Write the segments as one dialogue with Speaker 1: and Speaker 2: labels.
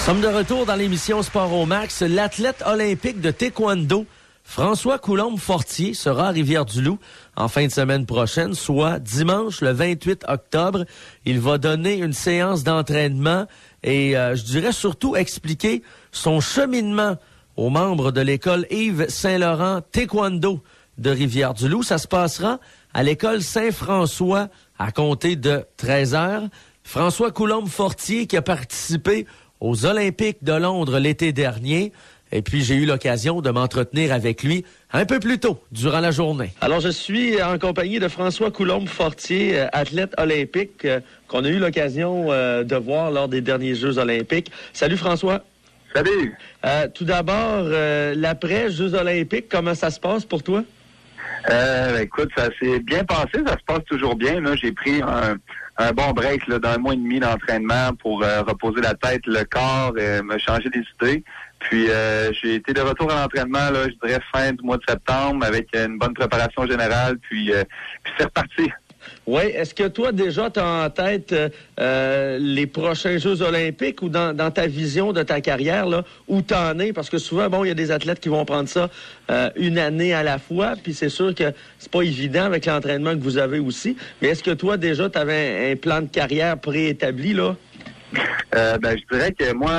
Speaker 1: Nous sommes de retour dans l'émission Sport au Max. L'athlète olympique de taekwondo, François Coulombe-Fortier, sera à Rivière-du-Loup en fin de semaine prochaine, soit dimanche le 28 octobre. Il va donner une séance d'entraînement et je dirais surtout expliquer son cheminement aux membres de l'école Yves Saint-Laurent Taekwondo de Rivière-du-Loup. Ça se passera à l'école Saint-François à compter de 13h. François Coulombe-Fortier qui a participé aux Olympiques de Londres l'été dernier. Et puis, j'ai eu l'occasion de m'entretenir avec lui un peu plus tôt, durant la journée. Alors, je suis en compagnie de François Coulombe-Fortier, athlète olympique, qu'on a eu l'occasion de voir lors des derniers Jeux olympiques. Salut, François.
Speaker 2: Salut.
Speaker 1: Tout d'abord, l'après-Jeux olympiques, comment ça se passe pour toi?
Speaker 2: Écoute, ça s'est bien passé, ça se passe toujours bien. Là, j'ai pris un bon break là, d'un mois et demi d'entraînement pour reposer la tête, le corps, me changer des idées. Puis j'ai été de retour à l'entraînement, là, je dirais fin du mois de septembre, avec une bonne préparation générale, puis c'est reparti.
Speaker 1: Oui, est-ce que toi, déjà, tu as en tête les prochains Jeux olympiques ou dans ta vision de ta carrière, là, où tu en es? Parce que souvent, bon, il y a des athlètes qui vont prendre ça une année à la fois, puis c'est sûr que c'est pas évident avec l'entraînement que vous avez aussi. Mais est-ce que toi, déjà, tu avais un plan de carrière préétabli, là?
Speaker 2: Je dirais que moi,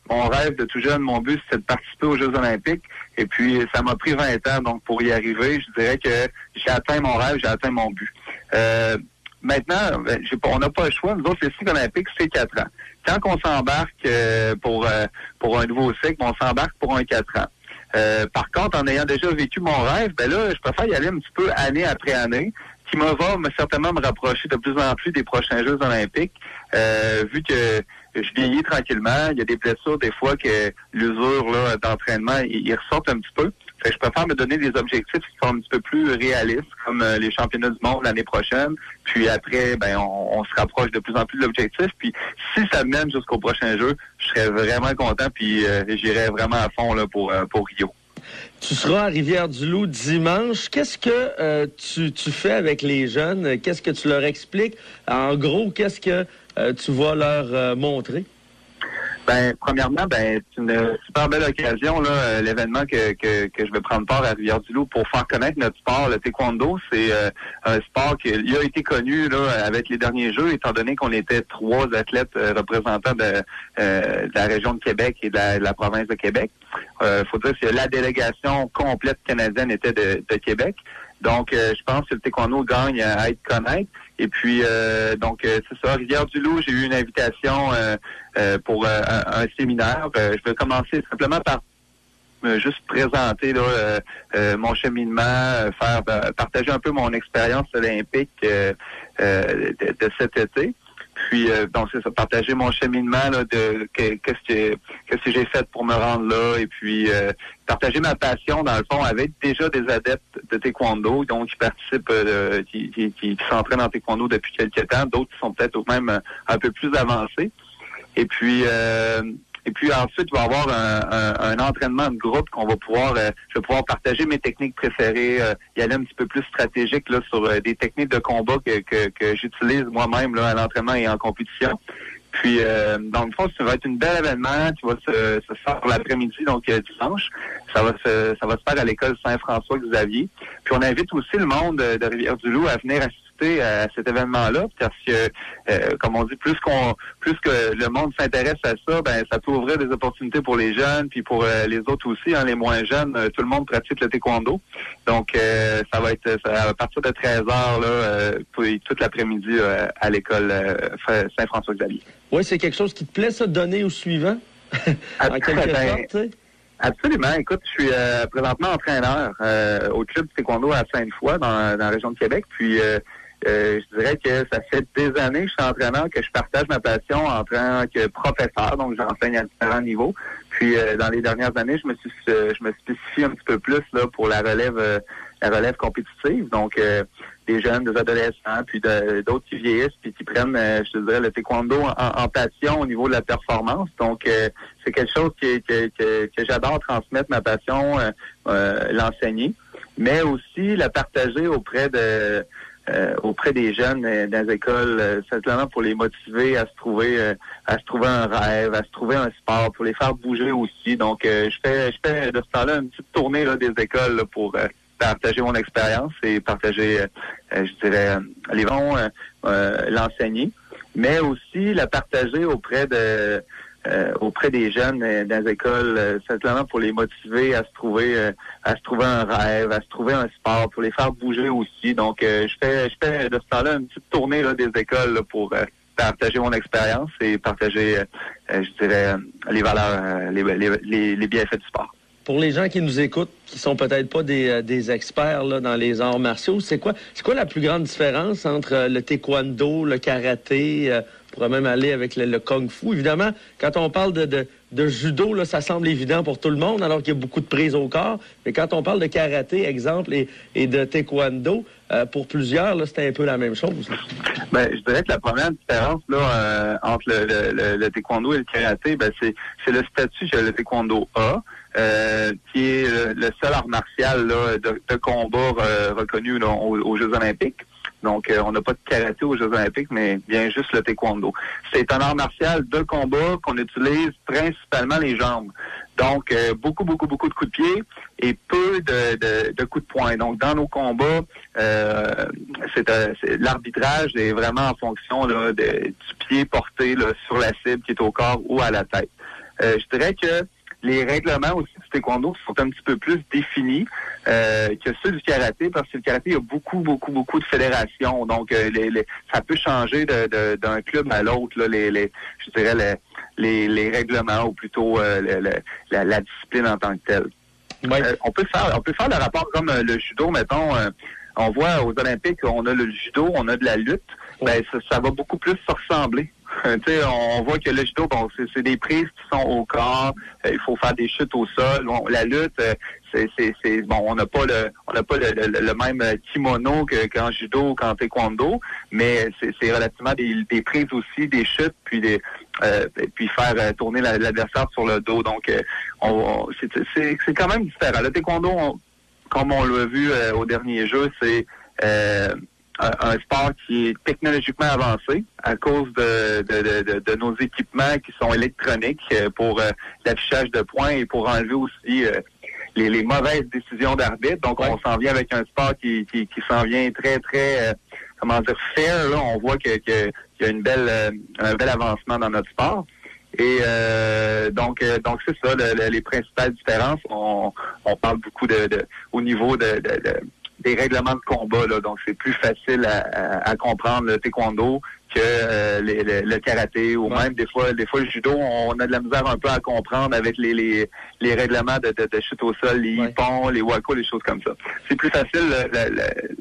Speaker 2: mon rêve de tout jeune, mon but, c'était de participer aux Jeux olympiques. Et puis, ça m'a pris 20 ans, donc pour y arriver, je dirais que j'ai atteint mon rêve, j'ai atteint mon but. Maintenant, on n'a pas le choix. Nous autres, les cycles olympiques, c'est 4 ans. Quand on s'embarque pour un nouveau cycle, on s'embarque pour un 4 ans. Par contre, en ayant déjà vécu mon rêve, là, je préfère y aller un petit peu année après année, qui va certainement me rapprocher de plus en plus des prochains Jeux olympiques, vu que je vieillis tranquillement. Il y a des blessures, des fois, que l'usure là, d'entraînement, ils ressortent un petit peu. Fait que je préfère me donner des objectifs qui sont un petit peu plus réalistes, comme les championnats du monde l'année prochaine. Puis après, on se rapproche de plus en plus de l'objectif. Puis si ça mène jusqu'au prochain jeu, je serais vraiment content. Puis j'irais vraiment à fond là, pour Rio.
Speaker 1: Tu seras à Rivière-du-Loup dimanche. Qu'est-ce que tu fais avec les jeunes? Qu'est-ce que tu leur expliques? En gros, qu'est-ce que tu vas leur montrer?
Speaker 2: Premièrement, c'est une super belle occasion, là, l'événement que je vais prendre part à Rivière-du-Loup pour faire connaître notre sport, le taekwondo. C'est un sport qui a été connu là avec les derniers Jeux, étant donné qu'on était 3 athlètes représentants de la région de Québec et de la province de Québec. Faut dire que la délégation complète canadienne était de Québec. Donc, je pense que le taekwondo gagne à être connaître. Et puis, c'est ça, Rivière-du-Loup, j'ai eu une invitation pour un séminaire. Je vais commencer simplement par juste présenter là, mon cheminement, partager un peu mon expérience olympique de cet été. Puis, c'est ça, partager mon cheminement là, de qu'est-ce que j'ai fait pour me rendre là, et puis partager ma passion, dans le fond, avec déjà des adeptes de taekwondo, donc qui participent, qui s'entraînent en taekwondo depuis quelques temps, d'autres qui sont peut-être même un peu plus avancés. Et puis ensuite, il va y avoir un entraînement de groupe qu'on va pouvoir, je vais pouvoir partager mes techniques préférées, y aller un petit peu plus stratégique là sur des techniques de combat que j'utilise moi-même là à l'entraînement et en compétition. Puis, dans le fond, ça va être une belle événement qui va se faire l'après-midi, donc dimanche. Ça va se faire à l'école Saint-François-Xavier. Puis, on invite aussi le monde de Rivière-du-Loup à venir assister à cet événement-là, parce que, comme on dit, plus que le monde s'intéresse à ça, ça peut ouvrir des opportunités pour les jeunes, puis pour les autres aussi, les moins jeunes. Tout le monde pratique le taekwondo. Donc, ça va être à partir de 13h, là, toute l'après-midi à l'école Saint-François-Xavier.
Speaker 1: Oui, c'est quelque chose qui te plaît, ça, de donner au suivant? En quelque sorte, tu sais?
Speaker 2: Absolument. Écoute, je suis présentement entraîneur au club taekwondo à Sainte-Foy, dans la région de Québec. Puis, je dirais que ça fait des années que je suis entraîneur, que je partage ma passion en tant que professeur. Donc, j'enseigne à différents niveaux. Puis, dans les dernières années, je me spécifie un petit peu plus là pour la relève compétitive. Donc, des jeunes, des adolescents, puis d'autres qui vieillissent, puis qui prennent, je te dirais, le taekwondo en passion au niveau de la performance. Donc, c'est quelque chose que j'adore transmettre ma passion, l'enseigner, mais aussi la partager auprès auprès des jeunes dans les écoles, simplement pour les motiver à se trouver un rêve, à se trouver un sport, pour les faire bouger aussi. Donc, je fais de ce temps-là une petite tournée là, des écoles là, pour partager mon expérience et partager, je dirais, les bons, l'enseigner, mais aussi la partager auprès des jeunes dans les écoles, simplement pour les motiver à se trouver un rêve, à se trouver un sport, pour les faire bouger aussi. Donc, je fais de ce temps-là une petite tournée là, des écoles là, pour partager mon expérience et partager, je dirais, les valeurs, les bienfaits du sport.
Speaker 1: Pour les gens qui nous écoutent, qui sont peut-être pas des experts là, dans les arts martiaux, c'est quoi la plus grande différence entre le taekwondo, le karaté, on pourrait même aller avec le kung-fu? Évidemment, quand on parle de judo, là, ça semble évident pour tout le monde, alors qu'il y a beaucoup de prises au corps. Mais quand on parle de karaté, exemple, et de taekwondo, pour plusieurs, là, c'est un peu la même chose.
Speaker 2: Ben, je dirais que la première différence là entre le taekwondo et le karaté, ben c'est le statut que le taekwondo a. Qui est le seul art martial là, de combat reconnu là, aux Jeux olympiques. Donc, on n'a pas de karaté aux Jeux olympiques, mais bien juste le taekwondo. C'est un art martial de combat qu'on utilise principalement les jambes. Donc, beaucoup de coups de pied et peu de coups de poing. Donc, dans nos combats, l'arbitrage est vraiment en fonction là, du pied porté là, sur la cible qui est au corps ou à la tête. Je dirais que les règlements aussi du taekwondo sont un petit peu plus définis que ceux du karaté, parce que le karaté, il y a beaucoup de fédérations. Donc, ça peut changer d'un club à l'autre, là, je dirais les règlements, ou plutôt la discipline en tant que telle. Oui. On peut faire le rapport comme le judo, mettons. On voit aux Olympiques, on a le judo, on a de la lutte. Ben, ça va beaucoup plus se ressembler. On voit que le judo, bon, c'est des prises qui sont au corps. Il faut faire des chutes au sol. Bon, la lutte, bon, on n'a pas le même kimono qu'en judo ou qu'en taekwondo, mais c'est relativement des prises aussi, des chutes, puis faire tourner l'adversaire sur le dos. Donc, c'est quand même différent. Le taekwondo, comme on l'a vu au dernier jeu, c'est un sport qui est technologiquement avancé à cause de nos équipements qui sont électroniques pour l'affichage de points et pour enlever aussi les mauvaises décisions d'arbitre. Donc, on s'en vient avec un sport qui s'en vient très, très, comment dire, fair. Là, on voit qu'il y a un bel avancement dans notre sport. Et donc c'est ça, les principales différences. On parle beaucoup au niveau des règlements de combat, là. Donc, c'est plus facile à comprendre le taekwondo que le karaté, ou même des fois le judo, on a de la misère un peu à comprendre avec les règlements de chute au sol, les ippons, les wako, les choses comme ça. C'est plus facile,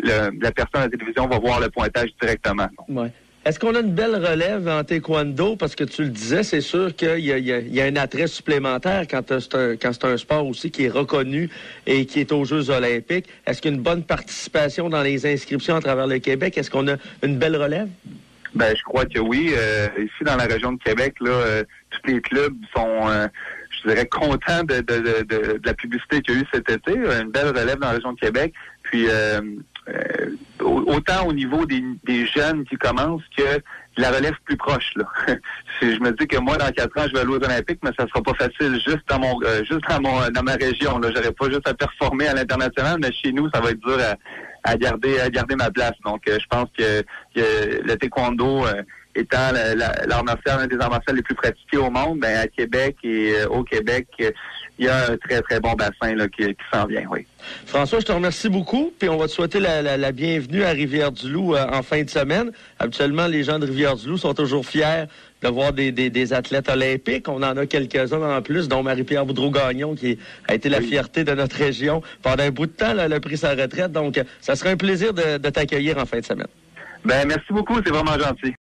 Speaker 2: la personne à la télévision va voir le pointage directement.
Speaker 1: Ouais. Est-ce qu'on a une belle relève en taekwondo? Parce que tu le disais, c'est sûr qu'il y a un attrait supplémentaire quand c'est un sport aussi qui est reconnu et qui est aux Jeux olympiques. Est-ce qu'il y a une bonne participation dans les inscriptions à travers le Québec? Est-ce qu'on a une belle relève?
Speaker 2: Ben, je crois que oui. Ici, dans la région de Québec, là, tous les clubs sont, je dirais, contents de la publicité qu'il y a eu cet été. Une belle relève dans la région de Québec. Puis, autant au niveau des jeunes qui commencent que la relève plus proche, là. Je me dis que moi, dans 4 ans, je vais aller aux Olympiques, mais ça sera pas facile juste dans ma région, là. J'aurai pas juste à performer à l'international, mais chez nous, ça va être dur à garder ma place. Donc, je pense que le taekwondo, étant l'art martial, un des arts martiaux les plus pratiqués au monde, ben à Québec et au Québec, il y a un très, très bon bassin là, qui s'en vient, oui.
Speaker 1: François, je te remercie beaucoup, puis on va te souhaiter la bienvenue à Rivière-du-Loup en fin de semaine. Habituellement, les gens de Rivière-du-Loup sont toujours fiers de voir des athlètes olympiques. On en a quelques-uns en plus, dont Marie-Pierre Boudreau-Gagnon, qui a été la fierté de notre région pendant un bout de temps. Là, elle a pris sa retraite, donc ça sera un plaisir de t'accueillir en fin de semaine.
Speaker 2: Ben merci beaucoup, c'est vraiment gentil.